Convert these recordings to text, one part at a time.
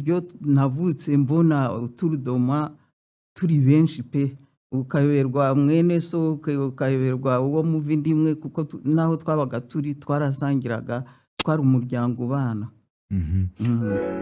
buryo navutse mbona uturudoma turi benshi pe, ukayoberwa mwene so, ukayoberwa uwo muvindimwe, kuko naho twabaga turi twarasangiraga, twari umuryango ubana.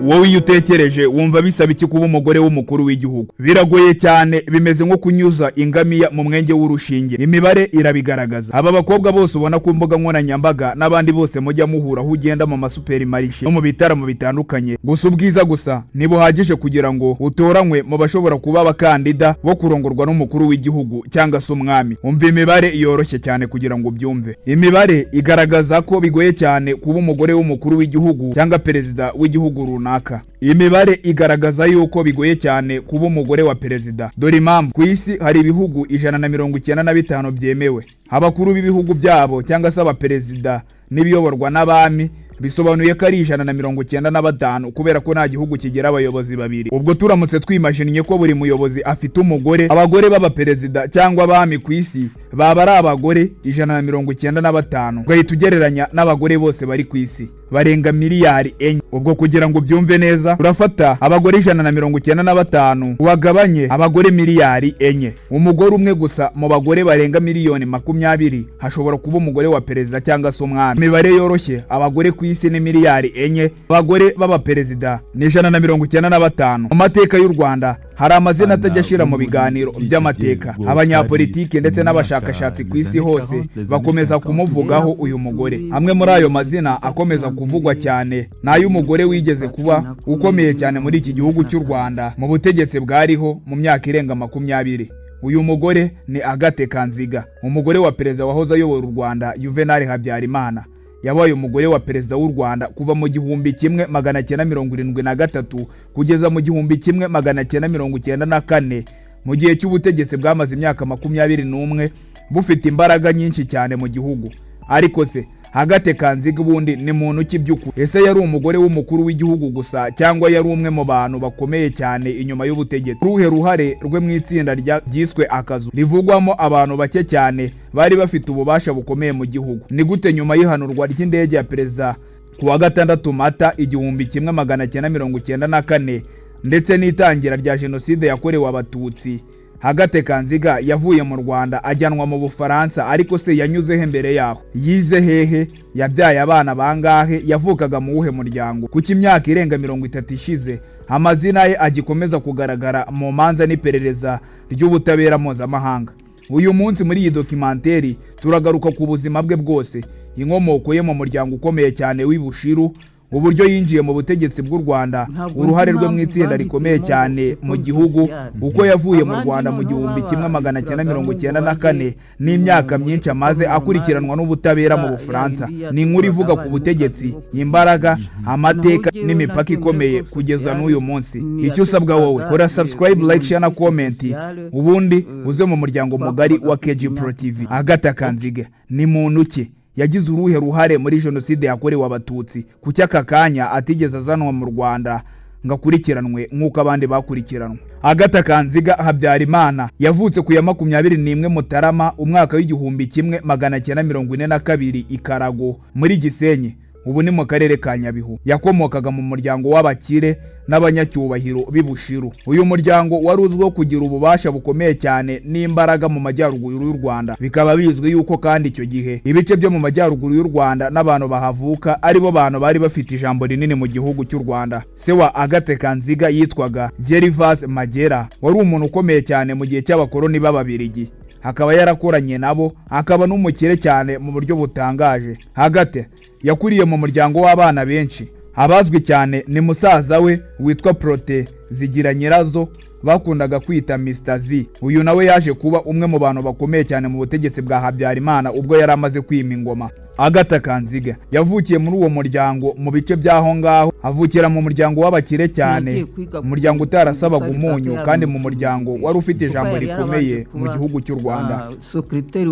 Wowe iyo utekereje wumva bisaba iki kuba umugore w'umukuru w'igihugu? Biragoye cyane, bimeze nko kunyuza ingamiya mu mwenge w'urushinge. Imibare irabigaragaza. Aba bakobwa bose ubona ku mbuga nkoranyambaga n'abandi bose mujya muhura aho ugenda mu masuperimarishe no mu bitaramo bitandukanye, gusa ubwiza gusa nibuhagije kugira ngo utoranywe mu bashobora kuba abakandida bo kurongorwa n'umukuru w'igihugu cyangwa se umwami. Umva imibare yoroshye cyane kugira ngo ubyumve. Imibare igaragaza ko bigoye cyane kuba umugore w'umukuru w'igihugu cyangwa perezida w'igihugu runaka. Iyi mibare igaragaza yuko bigoye cyane kuba umugore wa perezida. Dore impamvu: ku isi hari ibihugu 195 byemewe. Abakuru b'ibihugu byabo cyangwa se abaperezida n'ibiyoborwa n'abami bisobanuye ko ari 195 kubera ko nta gihugu kigera abayobozi babiri. Ubwo turamutse twimaginiye ko buri muyobozi afite umugore, abagore b'abaperezida cyangwa abami ku isi baba ari abagore 195, ugahita ugereranya n'abagore bose bari ku isi barenga miliyari 4. Ubwo kugira ngo byumve neza, urafata abagore 195 wagabanye abagore miliyari 4. Umugore umwe gusa mu bagore barenga miliyoni 20 hashobora kuba umugore wa perezida cyangwa se umwami. Imibare yoroshye: abagore ku isi ni miliyari 4, abagore b'abaperezida ni 195. Mu mateka y'u Rwanda hari amazina atajya ashira mu biganiro by'amateka. Abanyapolitike ndetse n'abashakashatsi ku isi hose bakomeza kumuvugaho uyu mugore. Amwe muri ayo mazina akomeza kuvugwa cyane n'ay'umugore wigeze kuba ukomeye cyane muri iki gihugu cy'u Rwanda mu butegetsi bwariho mu myaka irenga 20. Uyu mugore ni Agathe Kanziga, umugore wa perezida wahoze ayobora u Rwanda Juvenal Habyarimana. Yabaye umugore wa perezida w'u Rwanda kuva mu 1973 kugeza mu 1994, mu gihe cy'ubutegetsi bwamaze imyaka 21 bufite imbaraga nyinshi cyane mu gihugu. Ariko se Agathe Kanziga ubundi ni muntu ki by'ukuri? Ese yari umugore w'umukuru w'igihugu gusa cyangwa yari umwe mu bantu bakomeye cyane inyuma y'ubutegetsi? Ruhe ruhare rwe mu itsinda ryiswe Akazu rivugwamo abantu bake cyane bari bafite ububasha bukomeye mu gihugu? Ni gute nyuma y'ihanurwa ry'indege ya perezida ku wa 6 Mata 1994 ndetse n'itangira rya jenoside yakorewe abatutsi, Agathe Kanziga yavuye mu Rwanda ajyanwa mu Bufaransa? Ariko se yanyuzeho mbere yaho? Yize hehe? Yabyaye abana bangahe? Yavukaga mu wuhe muryango? Kuki imyaka irenga 30 ishize amazina ye agikomeza kugaragara mu manza n'iperereza ry'ubutabera mpuzamahanga? Uyu munsi muri iyi documentary turagaruka ku buzima bwe bwose, inkomoko ye mu muryango ukomeye cyane w'Ibushiru, uburyo yinjiye mu butegetsi bw'u Rwanda, uruhare rwe mu itsinda rikomeye cyane mu gihugu, uko yavuye mu Rwanda mu 1994 n'imyaka myinshi amaze akurikiranwa n'ubutabera mu Bufaransa. Ni inkuru ivuga ku butegetsi, imbaraga, amateka n'imipaka ikomeye kugeza n'uyu munsi. Icyo usabwa wowe, kora subscribe, like, share na comment, ubundi uze mu muryango mugari wa KG Pro TV. Agathe Kanziga ni muntu ki? Yagize uruhe ruhare muri jenoside yakorewe abatutsi? Kuki aka kanya atigeze azanwa mu Rwanda ngakurikiranwe nk'uko abandi bakurikiranwe? Agathe Kanziga Habyarimana yavutse ku ya 21 Mutarama umwaka w'1942 i Karago muri Gisenyi, ubu ni mu karere ka Nyabihu. Yakomokaga mu muryango w'abakire n'abanyacyubahiro b'Ibushiru. Uyu muryango wari uzwiho kugira ububasha bukomeye cyane n'imbaraga mu majyaruguru y'u Rwanda. Bikaba bizwi yuko kandi icyo gihe ibice byo mu majyaruguru y'u Rwanda n'abantu bahavuka aribo bantu bari bafite ijambo rinini mu gihugu cy'u Rwanda. Se wa Agathe Kanziga yitwaga Gervase Magera, wari umuntu ukomeye cyane mu gihe cy'abakoloni b'Ababiligi. Akaba yarakoranye nabo, akaba n'umukire cyane mu buryo butangaje. Agathe yakuriye mu muryango w'abana benshi. Abazwi cyane ni musaza we witwa Prote Zigira Nyirazo, bakundaga kwita Mr. Z. Uyu nawe yaje kuba umwe mu bantu bakomeye cyane mu butegetsi bwa Habyarimana ubwo yari amaze kwima ingoma. Agathe Kanziga yavukiye muri uwo muryango mu bice byaho ngaho, avukira mu muryango w'abakire cyane, umuryango utarasabaga umunyu, kandi mu muryango wari ufite ijambo rikomeye mu gihugu cy'u Rwanda. Secretary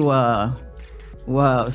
wa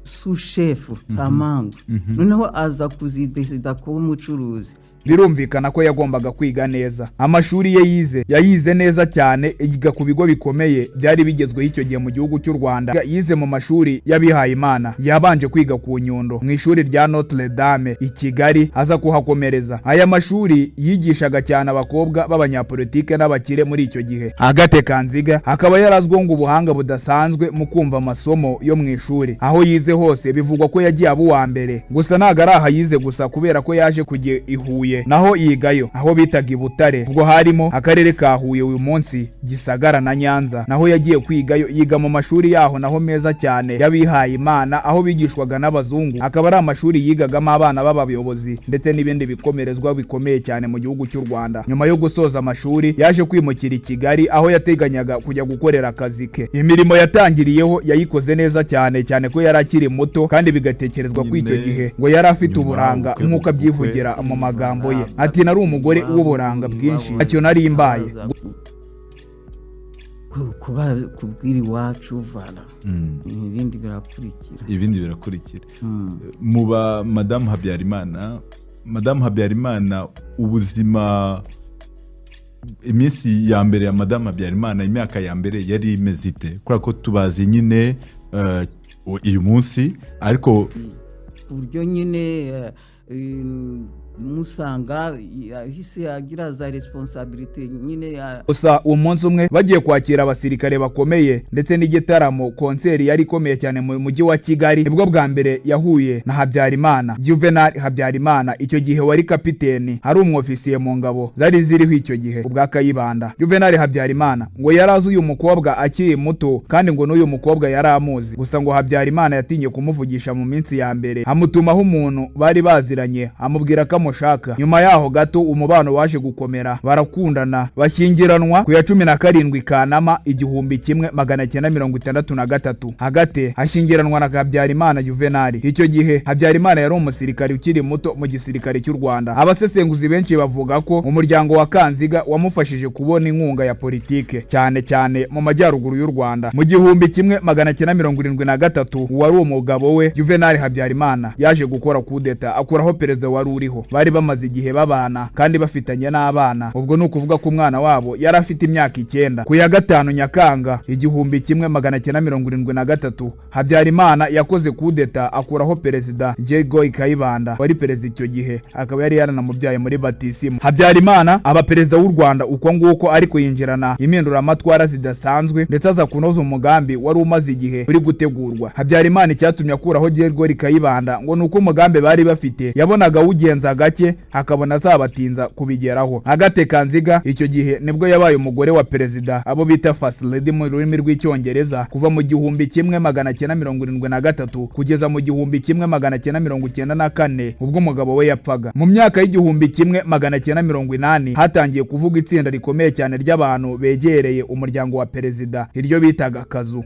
sous-chef Kamangu, noneho aza kuzidesida kuba umucuruzi. birumvikana ko yagombaga kwiga neza. Amashuri ye yayize neza cyane, yiga ku bigo bikomeye byari bigezweho icyo gihe mu gihugu cy'u Rwanda. Yize mu mashuri y'abihaye Imana, yabanje kwiga ku Nyundo mu ishuri rya Notre Dame i Kigali, aza kuhakomereza. Aya mashuri yigishaga cyane abakobwa b'abanyapolitike n'abakire muri icyo gihe. Agathe Kanziga akaba yarazwiho ngo ubuhanga budasanzwe mu kumva amasomo yo mu ishuri. Aho yize hose bivugwa ko yagiye aba uwa mbere, gusa ntago ari aha yize gusa kubera ko yaje kujya i Huye naho yigayo aho bitaga i Butare, ubwo harimo akarere ka Huye uyu munsi, Gisagara na Nyanza. Naho yagiye kwigayo, yiga mu mashuri yaho naho meza cyane y'abihaye Imana, aho bigishwaga n'abazungu. Akaba ari amashuri yigagamo abana b'abayobozi ndetse n'ibindi bikomerezwa bikomeye cyane mu gihugu cy'u Rwanda. Nyuma yo gusoza amashuri yaje kwimukira i Kigali, aho yateganyaga kujya gukorera akazi ke. Imirimo yatangiriyeho yayikoze neza cyane ko yari akiri muto, kandi bigatekerezwa ko icyo gihe ngo yari afite uburanga nk'uko abyivugira mu magambo ye. Ati nari umugore w'uburanga bwinshi, ntacyo nari mbaye. kubwira iwacu vara ibindi birakurikira. Muba Madamu Habyarimana, ubuzima iminsi ya mbere ya Madamu Habyarimana, imyaka ya mbere yari imeze ite? Kubera ko tubazi nyine uyu munsi, ariko uburyo nyine musanga yahise agira za responsabilité nyine. Gusa umunsi umwe bagiye kwakira abasirikare bakomeye ndetse n'igitaramo konseri yari ikomeye cyane mu mujyi wa Kigali, nibwo bwa mbere yahuye na Habyarimana, Juvenal Habyarimana. Icyo gihe wari kapiteni, hari umwofisiye mu ngabo zari ziriho icyo gihe ubwa Kayibanda. Juvenal Habyarimana ngo yarazi uyu mukobwa akiri muto, kandi ngo n'uyu mukobwa yari amuzi, gusa ngo Habyarimana yatinye kumuvugisha mu minsi ya mbere. Amutumaho umuntu bari baziranye, amubwira ko mushaka. Nyuma yaho gato umubano waje gukomera, barakundana, bashyingiranwa ku ya 17 Kanama 1963. Hagati ashyingiranwa na Habyarimana Juvenal. Icyo gihe Habyarimana yari umusirikare ukiri muto mu gisirikare cy'u Rwanda. Abasesenguzi benshi bavuga ko umuryango wa Kanziga wamufashije kubona inkunga ya politike, cyane mu majyaruguru y'u Rwanda. Mu 1973 wari umugabo we Juvenal Habyarimana yaje gukora kudeta, akuraho perezida wari uriho. Bari bamaze igihe babana kandi bafitanye n'abana, ubwo ni ukuvuga ko umwana wabo yari afite imyaka 9. Ku ya 5 Nyakanga 1973 Habyarimana yakoze kudeta, akuraho perezida Jegoy Kayibanda wari perezida icyo gihe, akaba yari yaranamubyaye muri batisimu. Habyarimana aba perezida w'u Rwanda uko nguko, ariko yinjirana impinduramatwara zidasanzwe ndetse aza kunoza umugambi wari umaze igihe uri gutegurwa. Habyarimana icyatumye akuraho Jegoy Kayibanda ngo nuko umugambi bari bafite yabonaga ugenza gake, hakabona azabatinza kubigeraho. Agathe Kanziga icyo gihe nibwo yabaye umugore wa perezida, abo bita first lady mu rurimi rw'icyongereza, kuva mu 1973 kugeza mu 1994 ubwo umugabo we yapfaga. Mu myaka y'1980 hatangiye kuvuga itsinda rikomeye cyane ry'abantu begereye umuryango wa perezida, iryo bitaga akazu.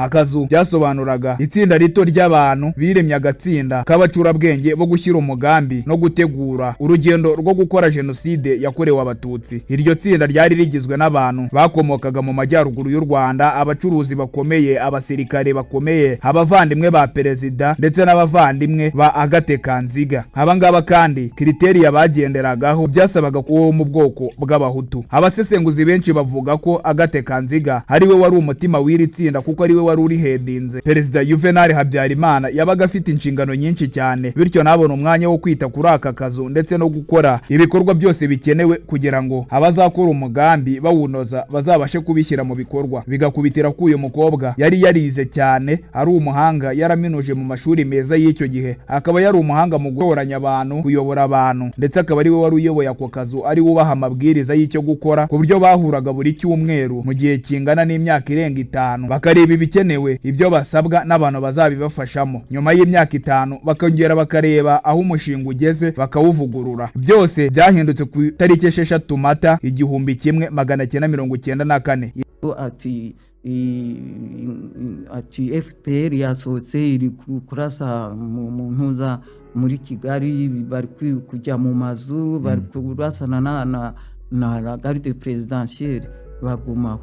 Byasobanuraga itsinda rito ry'abantu biremye agatsinda k'abacurabwenge bo gushyira umugambi no gutegura urugendo rwo gukora jenoside yakorewe abatutsi. Iryo tsinda ryari rigizwe n'abantu bakomokaga mu majyaruguru y'u Rwanda, abacuruzi bakomeye, abasirikare bakomeye, abavandimwe ba perezida ndetse n'abavandimwe ba Agathe Kanziga. Abangaba kandi kriteriya bagenderagaho byasabaga ko mu bwoko bw'abahutu. Abasesenguzi benshi bavuga ko Agathe Kanziga ari we wari umutima w'iri tsinda, kuko ari we wari uri hedinze. Perezida Juvenal Habyarimana yabaga afite inshingano nyinshi cyane, bityo nabona umwanya wo kwita kuri aka kazu ndetse no gukora ibikorwa byose bikenewe kugira ngo abazakora umugambi bawunoza bazabashe kubishyira mu bikorwa. Bigakubitira ko uyu mukobwa yari yarize cyane, ari umuhanga, yaraminuje mu mashuri meza y'icyo gihe, akaba yari umuhanga mu gutoranya abantu, kuyobora abantu, ndetse akaba ari we wari uyoboye ako kazu, ari ubaha amabwiriza y'icyo gukora, ku buryo bahuraga buri cyumweru mu gihe kingana n'imyaka irenga 5 bakareba ibikenewe, ibyo basabwa n'abantu bazabibafashamo. Nyuma y'imyaka 5 bakongera bakareba aho umushinga ugeze bakawuvugurura. Byose byahindutse ku tariki 6 Mata 1994. ati FPR yasohotse iri kurasa mu ntuza muri Kigali, bari kujya mu mazu, bari kurasana na garde présidentielle bagumaho.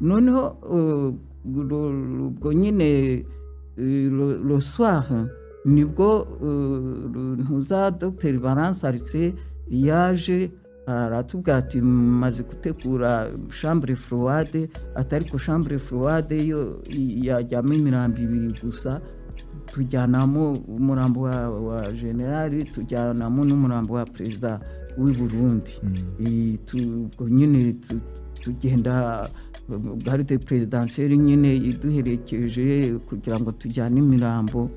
Noneho ubwo nyine le soir nibwo ntuza Dr Valence Aritse yaje aratubwira ati maze gutegura chambre froide, atari ko chambre froide yo yajyamo imirambo 2 gusa, tujyanamo umurambo wa generali, tujyanamo n'umurambo wa perezida w'i Burundi. Nyine tugenda garde presidentielle nyine iduherekeje kugira ngo tujyane imirambo.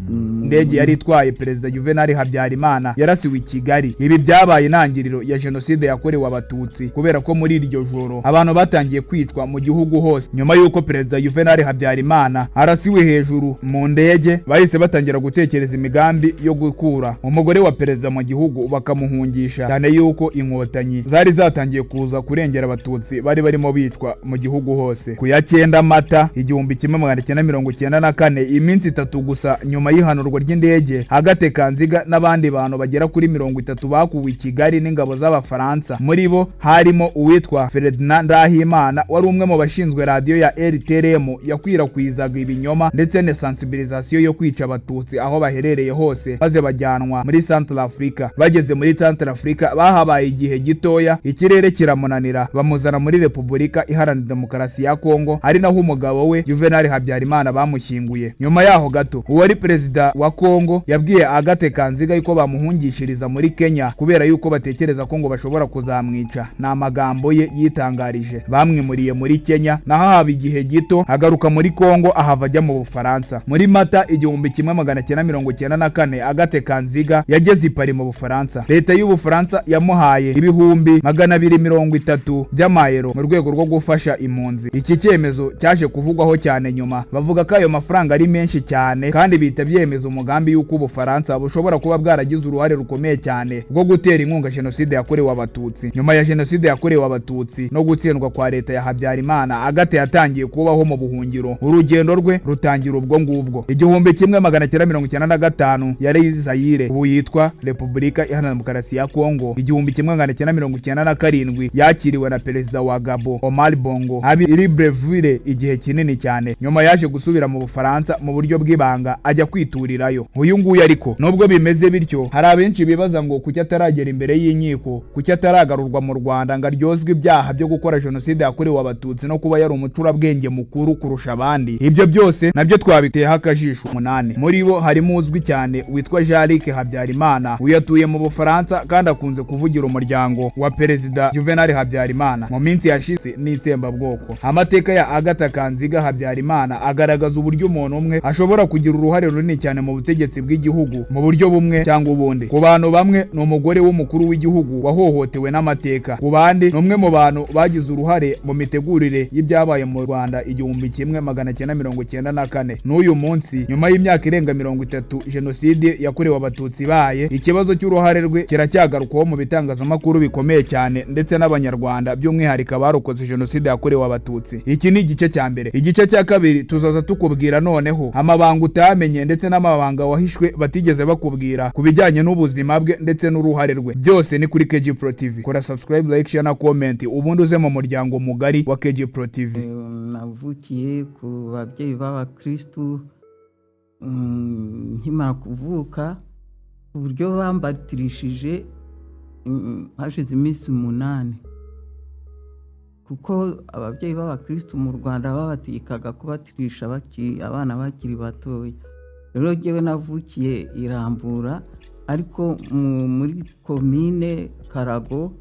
Ndege yari itwaye Perezida Juvenal Habyarimana yarasiwe i Kigali. Ibi byabaye intangiriro ya jenoside yakorewe abatutsi, kubera ko muri iryo joro abantu batangiye kwicwa mu gihugu hose. Nyuma y'uko Perezida Juvenal Habyarimana arasiwe hejuru mu ndege, bahise batangira gutekereza imigambi yo gukura umugore wa perezida mu gihugu bakamuhungisha, cyane y'uko inkotanyi zari zatangiye kuza kurengera abatutsi bari barimo bicwa mu gihugu hose. Ku ya 9 Mata 1994, iminsi 3 gusa nyuma y'ihanurwa ry'indege, Agathe Kanziga n'abandi bantu bagera kuri 30 bakuwe i Kigali n'ingabo z'Abafaransa. Muri bo harimo uwitwa Ferdinand Ndahimana, wari umwe mu bashinzwe radio ya RTRM yakwirakwizaga ibinyoma ndetse na sensibilisation yo kwica abatutsi aho baherereye hose, maze bajyanwa muri Central Africa. Bageze muri Central Africa bahabaye igihe gitoya, ikirere kiramunanira, bamuzana muri Repubulika Iharanira Demokarasi ya Kongo, ari naho umugabo we Juvenal Habyarimana bamushyinguye. Nyuma yaho gato uwari perezida wa Kongo yabwiye Agathe Kanziga yuko bamuhungishiriza muri Kenya kubera yuko batekereza ko ngo bashobora kuzamwica. Na magambo ye yitangarije. Bamwimuriye muri Kenya, naho haba igihe gito agaruka muri Kongo, ahava ajya mu Bufaransa. Muri Mata 1994, Agathe Kanziga yageze i Paris mu Bufaransa. Leta y'u Bufaransa yamuhaye 230 by'amayero mu rwego rwo gufasha impunzi. Iki cyemezo cyaje kuvugwaho cyane nyuma, bavuga ko ayo mafaranga ari menshi cyane, kandi bita byemeza umugambi y'uko Ubufaransa bushobora kuba bwaragize uruhare rukomeye cyane rwo gutera inkunga jenoside yakorewe abatutsi. Nyuma ya jenoside yakorewe abatutsi no gutsindwa kwa leta ya Habyarimana, Agathe yatangiye kubaho mu buhungiro. Urugendo rwe rutangira ubwo ngubwo. 1995 yari Zaire, ubu yitwa Repubulika Iharanira Demokarasi ya Kongo. 1997 yakiriwe na perezida wa Gabon Omar Bongo abi Libreville igihe kinini cyane. Nyuma yaje gusubira mu Bufaransa mu buryo bw'ibanga ajya kwiturirayo. Uyu nguyu ariko nubwo bimeze bityo, hari abenshi bibaza ngo kuki ataragera imbere y'inkiko, kuki ataragarurwa mu Rwanda ngo aryozwe ibyaha byo gukora jenoside yakorewe abatutsi no kuba yari umucurabwenge mukuru kurusha abandi. Ibyo byose nabyo twabiteyeho akajisho 8. Muri bo harimo uzwi cyane witwa Jean-Luc Habyarimana, uyatuye mu Bufaransa kandi akunze kuvugira umuryango wa perezida Juvenal Habyarimana mu minsi yashize n'itsembabwoko. Amateka ya Agathe Kanziga Habyarimana agaragaza uburyo umuntu umwe ashobora kugira uruhare runini cyane mu butegetsi bw'igihugu mu buryo bumwe cyangwa ubundi. Ku bantu bamwe ni umugore w'umukuru w'igihugu wahohotewe n'amateka, ku bandi ni umwe mu bantu bagize uruhare mu mitegurire y'ibyabaye mu Rwanda 1994. N'uyu munsi nyuma y'imyaka irenga 30 jenoside yakorewe abatutsi baye, ikibazo cy'uruhare rwe kiracyagarukwaho mu bitangazamakuru bikomeye cyane, ndetse n'abanyarwanda by'umwihariko barokoze jenoside yakorewe abatutsi. Iki ni igice cya mbere. Igice cya kabiri tuzaza tukubwira noneho amabanga utamenye ndetse n'amabanga wahishwe batigeze bakubwira ku bijyanye n'ubuzima bwe ndetse n'uruhare rwe. Byose ni kuri KG Pro TV. Kora subscribe, like, share na comment ubundi uze mu muryango mugari wa KG Pro TV. Navukiye ku babyeyi b'Abakristu, nkimara kuvuka uburyo bambatirishije hashize iminsi 8, kuko ababyeyi b'Abakristu mu Rwanda babatikaga kubatirisha abana bakiri batoya. Rero jyewe navukiye Irambura, ariko muri komine Karago